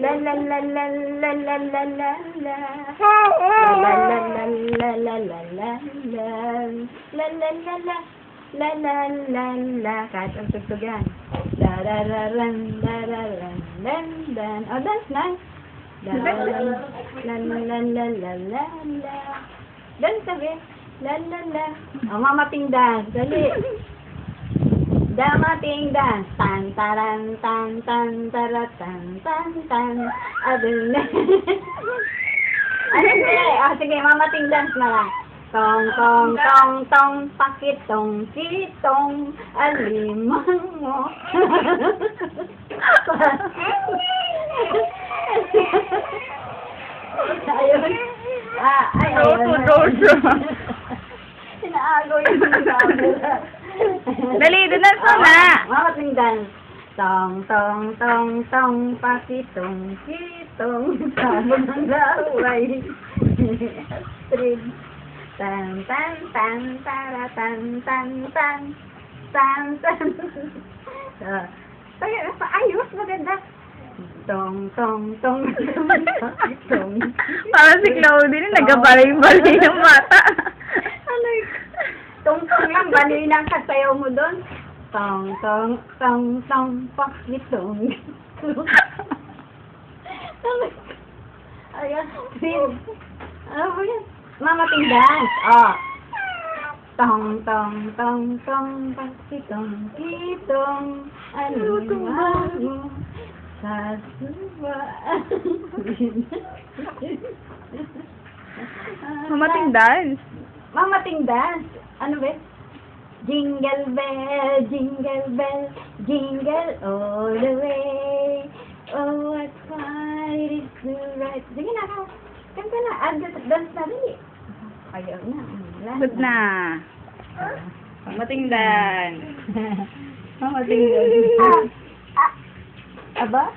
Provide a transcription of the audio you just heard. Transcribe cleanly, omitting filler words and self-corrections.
La la la la la la la la la. La la la la la la la la. La la la la. La la la la. Kahit ang tugtog yan. La la la la la la la la la. Oh, dance na. La la la la la la la la la. Dance sabi. La la la. Oh, mamating dance. Dali. Damating dance. Tan taran tan tan taratan tan tan. Adun na. Sige, mamating dance na lang. Tong tong tong tong pakitong kitong alimang mo. Ayun. Ayun. Inaagaw yung camera. Dali, doon na sana. Mamating dance. Tong, tong, tong, tong, pakitong, kitong, sabon ng laway. Street. Tan, tan, tan, tara, tan, tan, tan, tan, tan. Ayos, maganda. Tong, tong, tong, tong, pakitong. Parang si Claudine, nagabalay-balay ng mata. Ano yun? Tong-tong lang, bali ng kasayaw mo doon. Tong, tong, tong, tong, pakitong. Ayan, Sid. Ano ba yan? Mamating dance. Oh. Tong, tong, tong, tong, pakitong, kitong, aliman mo, sa suba. Mamating dance. Mamating dance. Ano ba? Jingle bell, jingle all the way. Oh, what fun it is to ride. Sige na, kanta na. Dance na rin eh. Ayaw na. Good na. Mamating dance. Mamating dance. Aba?